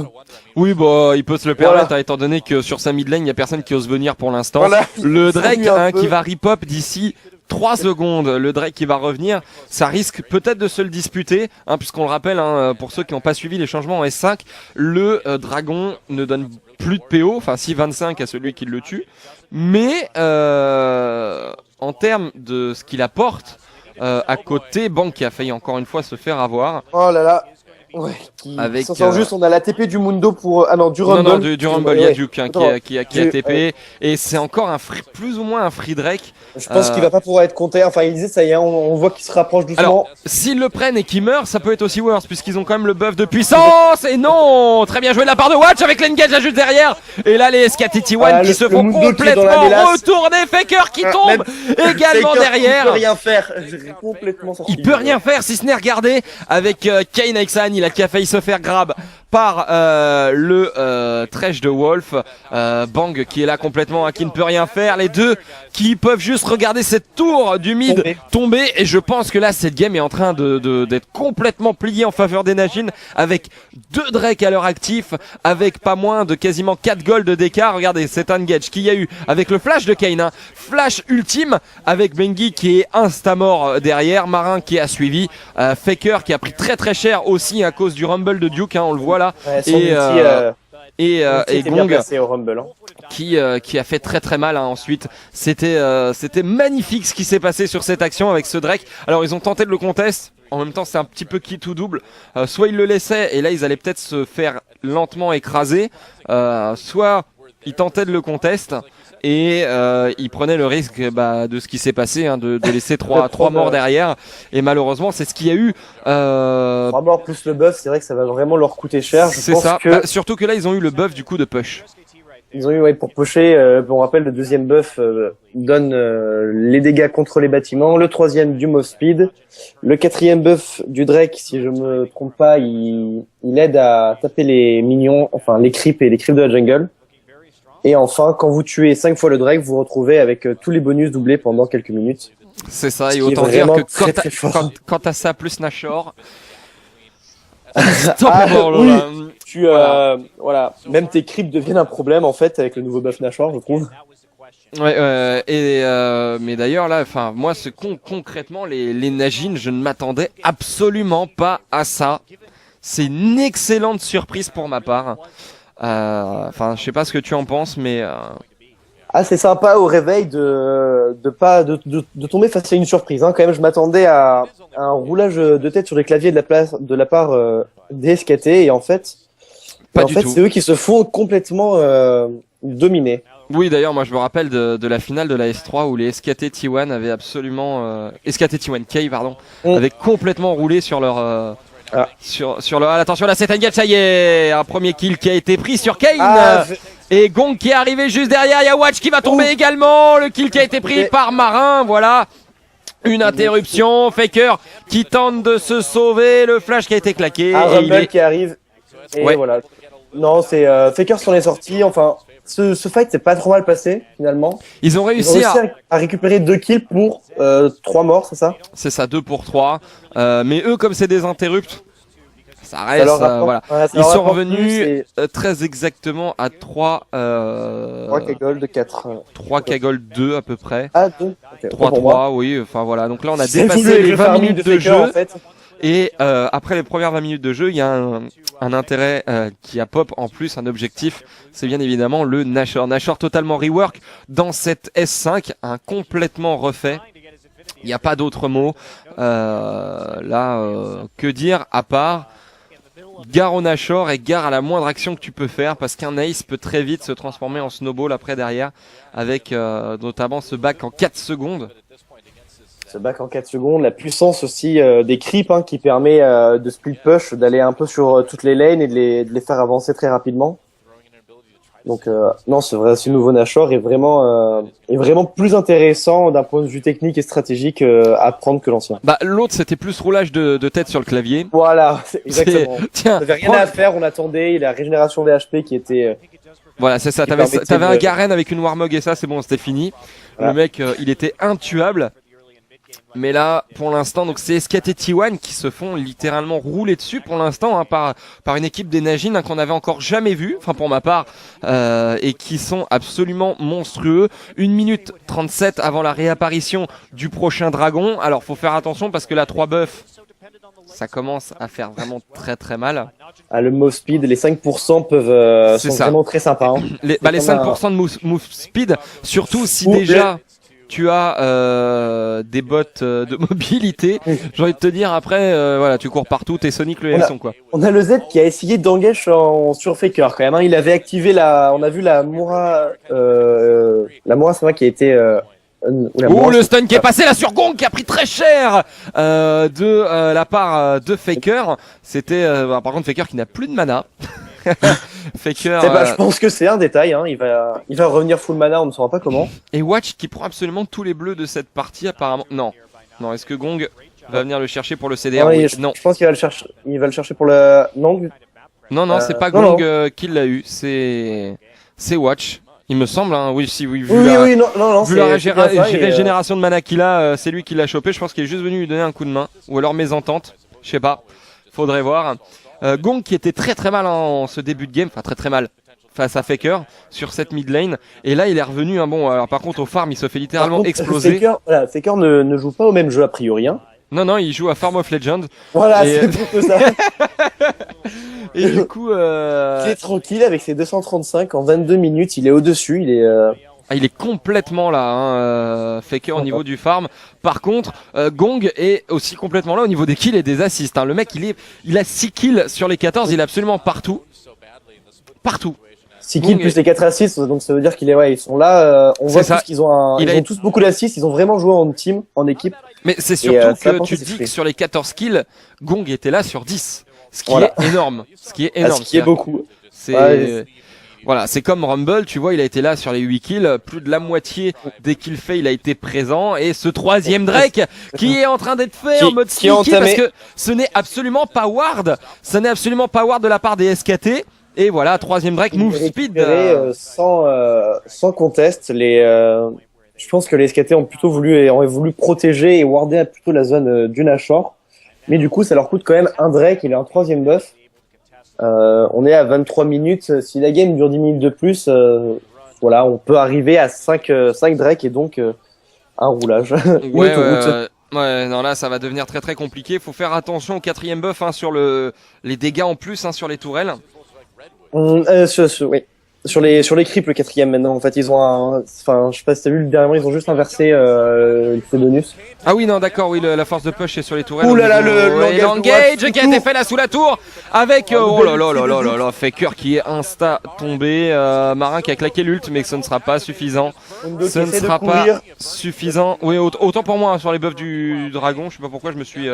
A: Oui, bah, il peut se le permettre,
B: Voilà.
A: étant donné que sur sa mid lane, il y a personne qui ose venir pour l'instant.
B: Voilà.
A: Le
B: Ça
A: Drake
B: nuit un peu.
A: qui va rip-up d'ici 3 secondes. Le Drake qui va revenir, ça risque peut-être de se le disputer, puisqu'on le rappelle, pour ceux qui n'ont pas suivi les changements en S5, le dragon ne donne plus de PO, enfin si 25 à celui qui le tue, mais en termes de ce qu'il apporte, à côté, Bang qui a failli encore une fois se faire avoir.
B: Oh là là. Ouais,
A: Avec,
B: ça sent juste, on a la TP du Mundo pour... Ah non, du Rumble.
A: Non, du Rumble, il y a
B: Ouais.
A: Duke
B: Attends,
A: qui a TP, et c'est encore plus ou moins un free Drake.
B: Je pense qu'il va pas pouvoir être compté. Enfin, il disait, ça y est, on voit qu'il se rapproche doucement.
A: Alors, s'ils le prennent et qu'ils meurent, ça peut être aussi worse, puisqu'ils ont quand même le buff de puissance. Et non, très bien joué de la part de Watch avec l'engage à juste derrière. Et là, les SKT1 qui se font
B: Mundo qui est dans la
A: complètement
B: mélasse.
A: retourner. Faker qui tombe
B: Même
A: également
B: Faker,
A: derrière.
B: Il peut rien faire. J'ai complètement sorti.
A: Il peut rien faire si ce n'est regarder avec Kane Exan, il a qui a failli se faire grab par le Thresh de Wolf, Bang qui est là complètement, qui ne peut rien faire, les deux qui peuvent juste regarder cette tour du mid tomber, et je pense que là cette game est en train d'être complètement pliée en faveur des Najin, avec 2 Drake à leur actif, avec pas moins de quasiment 4 gold d'écart. Regardez cet engage qu'il y a eu avec le flash de Kane, flash ultime avec Bengi qui est insta-mort derrière, Marin qui a suivi, Faker qui a pris très très cher aussi à cause du Rumble de Duke, on le voit là,
B: Ouais, son
A: et,
B: ulti,
A: et
B: était bien
A: Gong
B: placé au Rumble. Hein.
A: qui a fait très très mal ensuite. C'était magnifique ce qui s'est passé sur cette action avec ce Drake. Alors ils ont tenté de le contest, en même temps c'est un petit peu qui tout double, soit ils le laissaient et là ils allaient peut-être se faire lentement écraser, soit ils tentaient de le contest et ils prenaient le risque de ce qui s'est passé, de laisser trois morts derrière, et malheureusement c'est ce qu'il y a eu.
B: 3 morts plus le buff, c'est vrai que ça va vraiment leur coûter cher. Je
A: c'est
B: pense
A: ça,
B: que
A: surtout que là ils ont eu le buff du coup de push.
B: ils ont eu, pour pusher, on rappelle, le deuxième buff donne les dégâts contre les bâtiments, le troisième du move speed, le quatrième buff du Drake, si je me trompe pas, il aide à taper les minions, enfin les creeps et les creeps de la jungle. Et enfin, quand vous tuez 5 fois le Drake, vous vous retrouvez avec tous les bonus doublés pendant quelques minutes.
A: C'est ça,
B: Ce
A: et
B: qui est
A: autant dire
B: vraiment
A: que
B: très, très fort.
A: quand t'as ça plus Nashor, stop le ball,
B: oui.
A: là.
B: Voilà. Même tes creeps deviennent un problème en fait avec le nouveau buff Nashor, je trouve.
A: Ouais, mais d'ailleurs là, enfin moi, concrètement les Najin, je ne m'attendais absolument pas à ça. C'est une excellente surprise pour ma part. Enfin, je sais pas ce que tu en penses, mais
B: Ah, c'est sympa au réveil de tomber face à une surprise. Hein. Quand même, je m'attendais à un roulage de tête sur les claviers de la part des SKT, et en fait, c'est eux qui se font complètement dominer.
A: Oui, d'ailleurs, moi je me rappelle de la finale de la S3 où les SKT T1 avaient absolument SKT T1K avaient complètement roulé sur leur sur le... Attention là, c'est engage, ça y est, un premier kill qui a été pris sur Kane, et Gong qui est arrivé juste derrière. Il y a Watch qui va tomber également, le kill qui a été pris par Marin. Voilà, une interruption. Faker qui tente de se sauver, le flash qui a été claqué,
B: un Rumble qui arrive, et voilà. Non, c'est Faker s'en est sorti. Enfin, ce fight s'est pas trop mal passé finalement.
A: Ils ont réussi
B: à récupérer 2 kills pour 3 morts, c'est ça?
A: C'est ça, 2 pour 3. Mais eux, comme c'est des interrupts, ça reste, voilà. Ils sont revenus très exactement à 3
B: K-Gold de 4.
A: 3 K-Gold 2 à peu près.
B: Ah, 2. Okay.
A: 3-3, oui, enfin voilà. Donc là, on a dépassé les 20 minutes de jeu.
B: En fait.
A: Et après les premières 20 minutes de jeu, il y a un intérêt qui a pop en plus, un objectif, c'est bien évidemment le Nashor. Nashor totalement rework dans cette S5, complètement refait. Il n'y a pas d'autre mot. Que dire à part gare au Nashor et gare à la moindre action que tu peux faire, parce qu'un ace peut très vite se transformer en snowball après derrière, avec notamment ce back en 4 secondes.
B: Ce back en 4 secondes, la puissance aussi des creeps qui permet de split push, d'aller un peu sur toutes les lanes et de les faire avancer très rapidement. Donc non, c'est vrai, ce nouveau Nashor est vraiment plus intéressant d'un point de vue technique et stratégique à prendre que l'ancien.
A: L'autre c'était plus roulage de tête sur le clavier.
B: Voilà, exactement.
A: Tiens,
B: t'avais rien à faire, on attendait la régénération des HP qui était.
A: Voilà, c'est ça. T'avais un Garen avec une Warmog et ça, c'est bon, c'était fini. Voilà. Le mec, il était intuable. Mais là, pour l'instant, donc c'est SKT T1 qui se font littéralement rouler dessus pour l'instant hein, par une équipe des Najin hein, qu'on n'avait encore jamais vue, enfin pour ma part, et qui sont absolument monstrueux. 1 minute 37 avant la réapparition du prochain dragon. Alors faut faire attention parce que la 3 buffs, ça commence à faire vraiment très très mal.
B: Ah, le move speed, les 5% sont vraiment très sympas. Hein.
A: Les 5% de move speed, surtout si déjà tu as des bots de mobilité. J'ai envie de te dire après, voilà, tu cours partout, t'es Sonic le hérisson quoi.
B: On a le Z qui a essayé d'engage sur Faker quand même. Hein. Il avait activé on a vu la Moura, c'est vrai qui a été.
A: Le stun qui est passé là sur Gong qui a pris très cher de la part de Faker. C'était par contre Faker qui n'a plus de mana. Faker.
B: Je pense que c'est un détail. Hein. Il va revenir full mana, on ne saura pas comment.
A: Et Watch qui prend absolument tous les bleus de cette partie apparemment. Non. Est-ce que Gong va venir le chercher pour le CDR?
B: Non. Je pense qu'il va le chercher. Il va le chercher pour le.
A: Non, c'est pas Gong qui l'a eu. C'est Watch. Il me semble, hein. Oui, vu la régénération de mana qu'il a, c'est lui qui l'a chopé. Je pense qu'il est juste venu lui donner un coup de main. Ou alors mésentente, je sais pas. Faudrait voir. Gong qui était très très mal en ce début de game, enfin très très mal face à Faker sur cette mid lane. Et là il est revenu, hein. Bon, alors par contre au farm il se fait littéralement exploser.
B: Faker ne joue pas au même jeu a priori. Hein.
A: Non, il joue à Farm of Legend.
B: Voilà, c'est plutôt ça.
A: Et du coup,
B: il est tranquille avec ses 235 en 22 minutes. Il est au-dessus.
A: Il est complètement là, hein, Faker au niveau du farm. Par contre, Gong est aussi complètement là au niveau des kills et des assists. Hein. Le mec, il a 6 kills sur les 14. Il est absolument partout.
B: 6 kills plus les 4 assists, donc ça veut dire ils sont là. On voit tous qu'ils ont ils ont tous beaucoup d'assists. Ils ont vraiment joué en team, en équipe.
A: Mais c'est surtout que tu dis que sur les 14 kills, Gong était là sur 10. Ce qui est énorme. Ce qui est
B: beaucoup.
A: Voilà, c'est comme Rumble, tu vois, il a été là sur les 8 kills, plus de la moitié des kills faits, il a été présent, et ce troisième Drake qui est en train d'être fait en mode sneaky, parce que ce n'est absolument pas Ward, de la part des SKT, et voilà, troisième Drake, move speed.
B: Sans contest, je pense que les SKT ont voulu protéger et warder plutôt la zone du Nashor, mais du coup ça leur coûte quand même un Drake, il a un troisième buff. On est à 23 minutes. Si la game dure 10 minutes de plus, on peut arriver à 5 Drake et donc un roulage.
A: Non, là ça va devenir très très compliqué. Faut faire attention au quatrième buff hein, sur les dégâts en plus hein, sur les tourelles.
B: Oui. Sur les creeps, le quatrième maintenant, en fait, ils ont je sais pas si t'as vu, dernièrement, ils ont juste inversé le bonus.
A: Ah oui, non, d'accord, oui, la force de push est sur les tourelles.
B: Ouh là là,
A: l'engage qui a été fait là sous la tour avec, Faker qui est insta tombé, Marin qui a claqué l'ult, mais que ce ne sera pas suffisant. Ce ne sera pas suffisant. Oui, autant pour moi, hein, sur les buffs du dragon, je sais pas pourquoi je me suis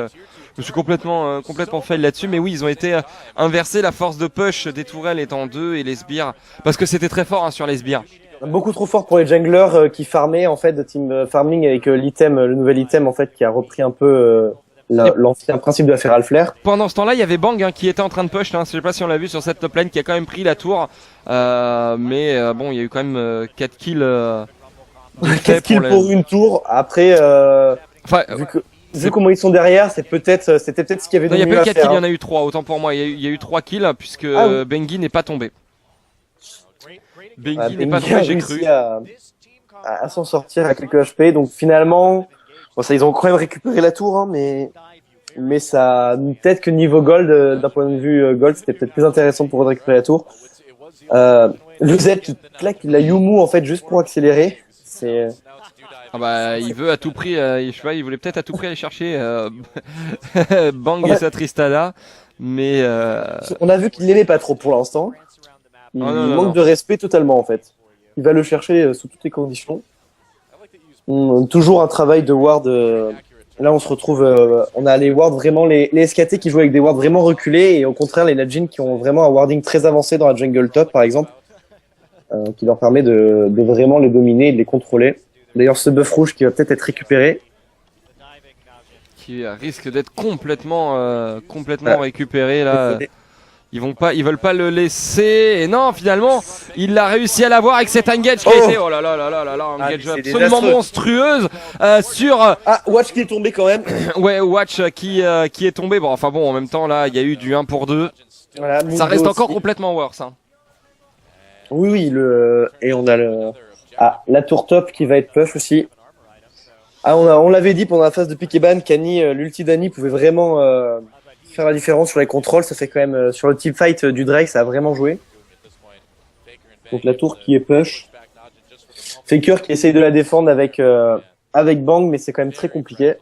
A: complètement fail là-dessus, mais oui, ils ont été inversés, la force de push des tourelles est en 2 et les sbires, parce que c'était très fort hein, sur les sbires.
B: Beaucoup trop fort pour les junglers qui farmaient en fait de team farming avec le nouvel item en fait qui a repris un peu l'ancien principe de la Feral Flare.
A: Pendant ce temps-là, il y avait Bang hein, qui était en train de push, hein, je sais pas si on l'a vu sur cette top lane qui a quand même pris la tour, mais bon, il y a eu quand même 4 kills.
B: 4 kills pour une tour. Après, vu comment ils sont derrière, c'était peut-être ce qu'il y avait de mieux à faire.
A: Il y a pas eu 4 kills, il y en a eu 3, autant pour moi. Il y a eu 3 kills puisque Bengi n'est pas tombé. Bengi n'est pas tombé, j'ai cru.
B: À s'en sortir à quelques HP, donc finalement, ils ont quand même récupéré la tour, hein, mais ça, peut-être que niveau gold, d'un point de vue gold, c'était peut-être plus intéressant pour eux de récupérer la tour. Le Z qui claque la Yumu en fait juste pour accélérer, c'est.
A: Il veut à tout prix, je sais pas, il voulait peut-être à tout prix aller chercher Bang et sa Tristana, mais
B: on a vu qu'il l'aimait pas trop pour l'instant. Il manque de respect totalement en fait. Il va le chercher sous toutes les conditions. Toujours un travail de ward. Là on se retrouve, on a les wards vraiment, les SKT qui jouent avec des wards vraiment reculés et au contraire les Najin qui ont vraiment un warding très avancé dans la jungle top par exemple, qui leur permet de vraiment les dominer et de les contrôler. D'ailleurs ce buff rouge qui va peut-être être récupéré.
A: Qui risque d'être complètement récupéré là. ils veulent pas le laisser. Et non, finalement, il a réussi à l'avoir avec cette engage qui a été, oh là là là là là là, engage absolument monstrueuse sur.
B: Ah, Watch qui est tombé quand même.
A: Ouais, Watch qui est tombé. Bon, enfin bon, en même temps là, il y a eu du 1 pour 2.
B: Voilà,
A: ça reste encore
B: aussi.
A: complètement worse. Hein.
B: Oui, et on a la tour top qui va être push aussi. Ah, on l'avait dit pendant la phase de pick et ban, qu'Annie, l'ulti d'Annie pouvait vraiment faire la différence sur les contrôles. Ça fait quand même sur le team fight du Drake, ça a vraiment joué. Donc la tour qui est push. Faker qui essaye de la défendre avec Bang, mais c'est quand même très compliqué.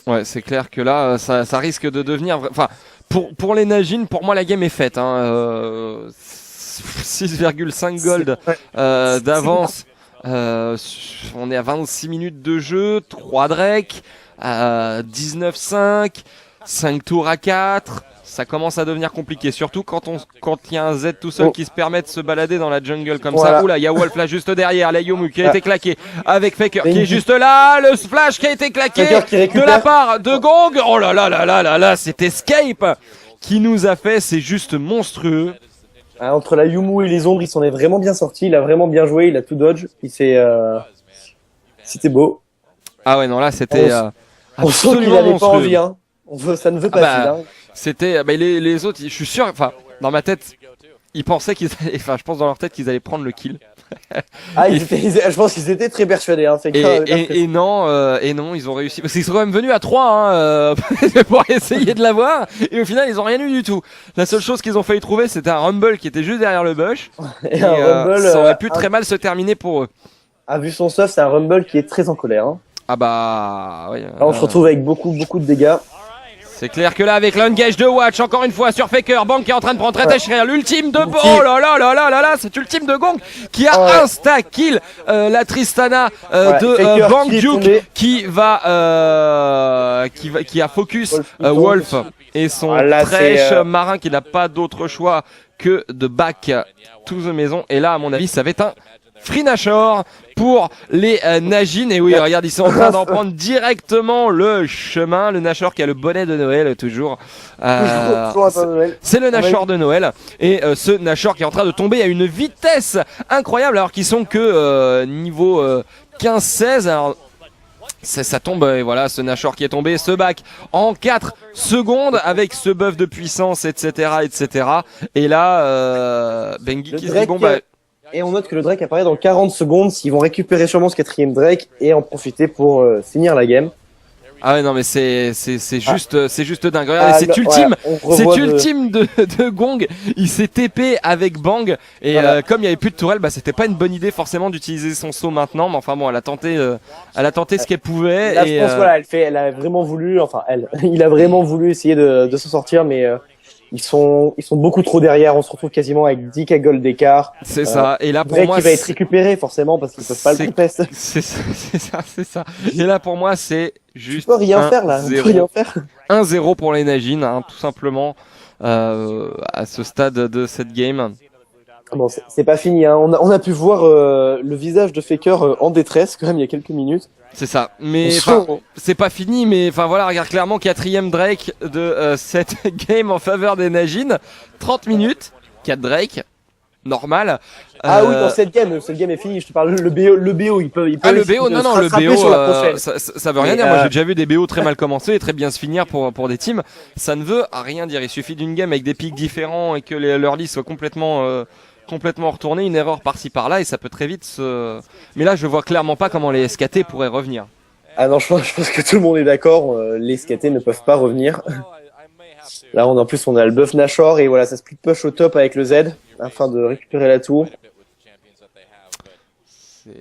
A: Ouais, c'est clair que là, ça risque de devenir. Enfin, pour les Najin, pour moi, la game est faite. Hein. 6,5 gold d'avance. On est à 26 minutes de jeu, 3 Drake, 19-5, 5 tours à 4. Ça commence à devenir compliqué, surtout quand il y a un Z tout seul qui se permet de se balader dans la jungle comme ça. Oula, il y a Wolf là juste derrière, la Yomu qui a été claqué avec Faker qui est juste là, le splash qui a été claqué de la part de Gong. Oh là là là là là là, cet escape qui nous a fait, c'est juste monstrueux.
B: Entre la Yumu et les ombres, il s'en est vraiment bien sorti, il a vraiment bien joué, il a tout dodge, c'était beau.
A: Ah ouais, non là c'était
B: on sent qu'il avait pas envie, hein. Ça ne veut pas
A: c'était les autres, je suis sûr, enfin dans ma tête, ils pensaient je pense dans leur tête qu'ils allaient prendre le kill.
B: Je pense qu'ils étaient très persuadés. Hein,
A: et non, ils ont réussi. Parce qu'ils sont quand même venus à 3 pour essayer de l'avoir. Et au final, ils ont rien eu du tout. La seule chose qu'ils ont failli trouver, c'était un Rumble qui était juste derrière le bush. Et ça aurait pu très mal se terminer pour eux.
B: Vu son stuff, c'est un Rumble qui est très en colère. Hein.
A: Ah bah, oui.
B: On se retrouve avec beaucoup de dégâts.
A: C'est clair que là, avec l'engage de Watch, encore une fois sur Faker, Bang qui est en train de prendre très cher, l'ultime de oh là là là là là là, cet ultime de Gong qui a insta-kill la Tristana de Bang Duke qui a focus Wolf et son Thresh marin qui n'a pas d'autre choix que de back to the maison. Et là, à mon avis, ça va être un Free Nashor pour les Najin. Et oui, regarde, ils sont en train d'en prendre directement le chemin. Le Nashor qui a le bonnet de Noël, toujours. C'est le Nashor de Noël. Et ce Nashor qui est en train de tomber à une vitesse incroyable, alors qu'ils sont que niveau 15-16. Alors, ça tombe, et voilà, ce Nashor qui est tombé, ce back en 4 secondes avec ce buff de puissance, etc. etc. Et là, Bengi qui se dit, bon bah...
B: Et on note que le Drake apparaît dans 40 secondes, s'ils vont récupérer sûrement ce 4ème Drake et en profiter pour finir la game.
A: Ah ouais, non mais c'est juste dingue. Regardez, cet ultime de Gong, il s'est TP avec Bang et comme il y avait plus de tourelle, bah c'était pas une bonne idée forcément d'utiliser son saut maintenant, mais enfin bon, elle a tenté ce qu'elle pouvait.
B: Là, je pense elle a vraiment voulu, il a vraiment voulu essayer de s'en sortir, mais ils sont beaucoup trop derrière. On se retrouve quasiment avec 10k gold d'écart.
A: C'est ça. Et là pour moi,
B: qui va être récupéré forcément parce qu'ils peuvent pas le contester.
A: C'est ça. Et là pour moi, c'est juste.
B: On peut rien faire là.
A: 1-0 pour les Najin, hein, tout simplement à ce stade de cette game.
B: Bon, c'est pas fini. Hein. On a pu voir le visage de Faker en détresse quand même il y a quelques minutes.
A: C'est ça, mais c'est pas fini, mais enfin voilà, regarde clairement 4ème Drake de cette game en faveur des Najin. 30 minutes, 4 Drake, normal.
B: Oui, dans cette game est fini, je te parle le BO, il peut
A: le BO, non, le BO, ça veut rien dire. Moi j'ai déjà vu des BO très mal commencer et très bien se finir pour des teams. Ça ne veut rien dire, il suffit d'une game avec des pics différents et que leur liste soit complètement retourné, une erreur par-ci par-là et ça peut très vite se... Mais là je vois clairement pas comment les SKT pourraient revenir.
B: Ah non, je pense que tout le monde est d'accord, les SKT ne peuvent pas revenir. Là en plus on a le buff Nashor et voilà, ça split push au top avec le Z afin de récupérer la tour.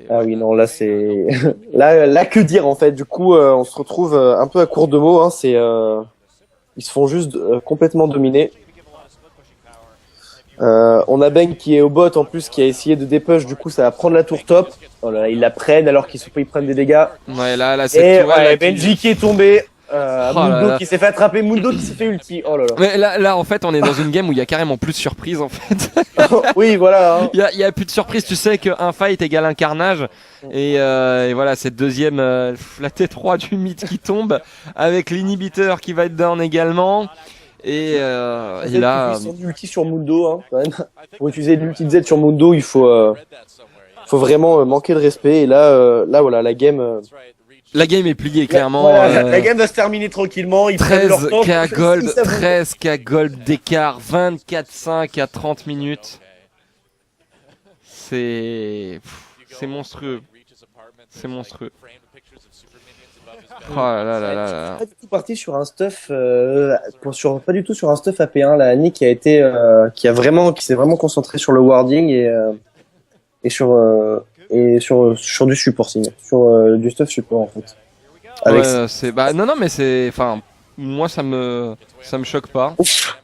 B: Ah oui non, là c'est... là que dire en fait, du coup on se retrouve un peu à court de mots, hein. Ils se font juste complètement dominer. On a Bang qui est au bot en plus, qui a essayé de dépush, du coup ça va prendre la tour top. Oh là, ils la prennent alors ils prennent des dégâts.
A: Ouais, là c'est
B: Benji qui est tombé. Mundo qui s'est fait attraper, Mundo qui s'est fait ulti. Oh là là.
A: Mais là en fait on est dans une game où il y a carrément plus de surprises en fait.
B: Oui voilà. Hein.
A: Il y a plus de surprises, tu sais qu'un fight égale un carnage. Et voilà, cette deuxième la T3 du mythe qui tombe avec l'inhibiteur qui va être down également. Et il a
B: Son ulti sur Mundo, hein, quand même. Pour utiliser l'ulti de Z sur Mundo, il faut vraiment manquer de respect. Et là, voilà, la game.
A: La game est pliée clairement.
B: Voilà, la game va se terminer tranquillement. Ils prennent leur temps.
A: 13K gold, 13K gold d'écart, 24-5 à 30 minutes. C'est monstrueux. C'est monstrueux. Oh là là là là là.
B: Pas du tout parti sur un stuff, pas du tout sur un stuff AP1. La Annie qui s'est vraiment concentré sur le warding et sur du supporting, sur du stuff support en fait.
A: Ouais, non mais moi ça me choque pas.
B: Ouf.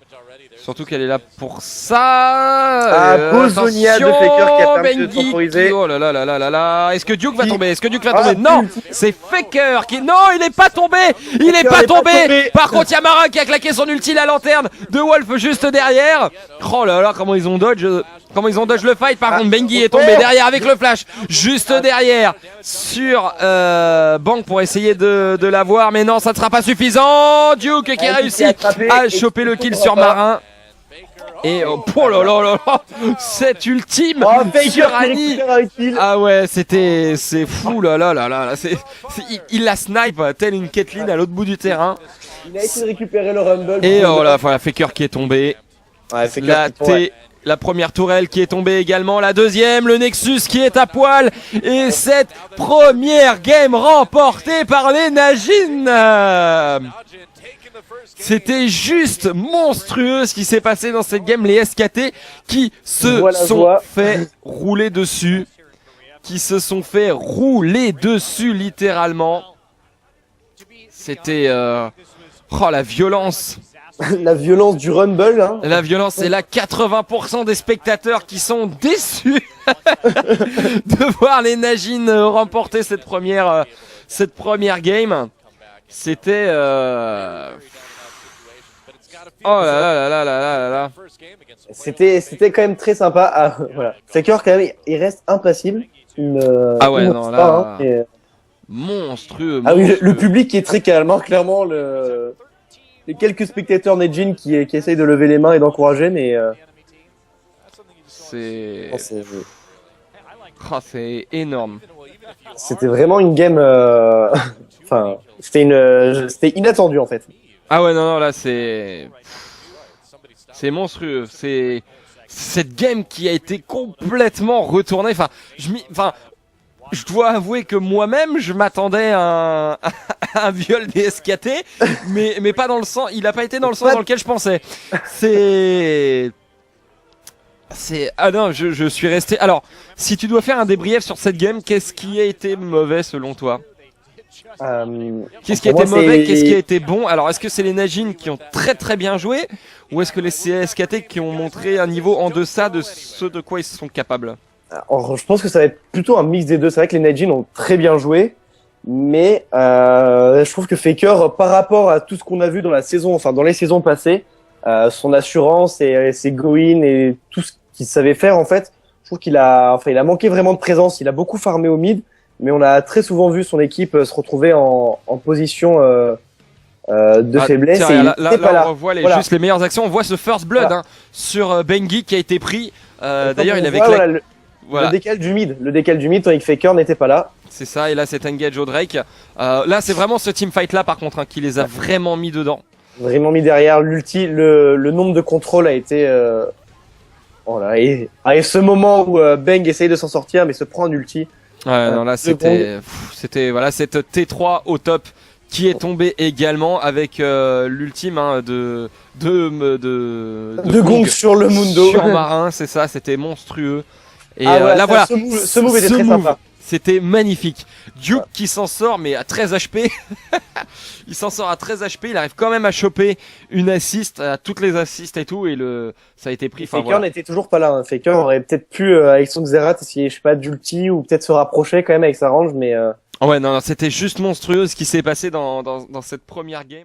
A: Surtout qu'elle est là pour ça.
B: Bozonia de Faker qui a permis de
A: Bengi
B: temporiser.
A: Oh là là là là là là. Est-ce que Duke va tomber? Est-ce que Duke va tomber? Non, c'est Faker qui. Non, il est pas tombé. Il est pas tombé. Par contre, il y a Marin qui a claqué son ulti, la lanterne de Wolf juste derrière. Oh là là, comment ils ont dodge. Le fight. Par contre, Bengi est tombé derrière avec le flash, juste derrière sur Bang pour essayer de l'avoir, mais non, ça ne sera pas suffisant. Duke qui réussit à choper le kill sur Marin. Et oh là là là là, cette ultime sur Annie. Ah ouais, c'est fou là là là là. Il la snipe telle une Caitlyn à l'autre bout du terrain.
B: Il a essayé de récupérer le rumble.
A: Et oh là, voilà, Faker qui est tombé.
B: Ouais,
A: la première tourelle qui est tombée également, la deuxième, le Nexus qui est à poil, et cette première game remportée par les Najin. C'était juste monstrueux ce qui s'est passé dans cette game, les SKT qui se sont fait rouler dessus, littéralement. C'était oh la violence.
B: La violence du Rumble, hein.
A: La violence, c'est là 80% des spectateurs qui sont déçus de voir les Najin remporter cette première game. C'était oh là là là là là là là.
B: C'était quand même très sympa. Ah, voilà. Faker quand même, il reste impassible.
A: Ah ouais, non là.
B: Hein, et...
A: Monstrueux.
B: Ah oui, le public qui est très calme, hein, clairement. Les quelques spectateurs Nejin qui essayent de lever les mains et d'encourager, mais
A: c'est énorme.
B: C'était vraiment une game. Enfin, c'était inattendu en fait.
A: Ah ouais, non, là c'est monstrueux. C'est cette game qui a été complètement retournée. Je dois avouer que moi-même, je m'attendais à un viol des SKT, mais pas dans le sens. Il a pas été dans le sens dans lequel je pensais. Ah non, je suis resté. Alors, si tu dois faire un débrief sur cette game, qu'est-ce qui a été mauvais selon toi? Qu'est-ce qui a été mauvais, qu'est-ce qui a été bon? Alors, est-ce que c'est les Najin qui ont très très bien joué, ou est-ce que les SKT qui ont montré un niveau en deçà de ce de quoi ils sont capables?
B: Alors, je pense que ça va être plutôt un mix des deux. C'est vrai que les Najin ont très bien joué, mais je trouve que Faker, par rapport à tout ce qu'on a vu dans la saison, enfin dans les saisons passées, son assurance et ses go-in et tout ce qu'il savait faire en fait, je trouve qu'il a manqué vraiment de présence. Il a beaucoup farmé au mid, mais on a très souvent vu son équipe se retrouver en position de faiblesse.
A: Tiens, là, on revoit juste les meilleures actions. On voit ce first blood sur Bengi qui a été pris. D'ailleurs, il avait
B: le décal du mid, tandis que Faker n'était pas là.
A: C'est ça, et là c'est engage au Drake. Là c'est vraiment ce teamfight là par contre qui les a vraiment mis dedans.
B: Vraiment mis derrière l'ulti, le nombre de contrôles a été voilà, et ce moment où Bang essaye de s'en sortir mais se prend un ulti.
A: Ouais, non là c'était voilà cette T3 au top qui est tombé également avec l'ultime de
B: Gong sur le Mundo.
A: Sur Marin, c'est ça, c'était monstrueux. Et
B: ouais,
A: là voilà,
B: ce move était très sympa.
A: C'était magnifique. Duke qui s'en sort mais à 13 HP. Il s'en sort à 13 HP, il arrive quand même à choper une assist, à toutes les assists et tout, et ça a été pris.
B: Faker n'était toujours pas là. Hein. Faker aurait peut-être pu, avec son Xerath, essayer, je sais pas, d'ulti ou peut-être se rapprocher quand même avec sa range, mais.
A: Ouais, non, c'était juste monstrueux ce qui s'est passé dans cette première game.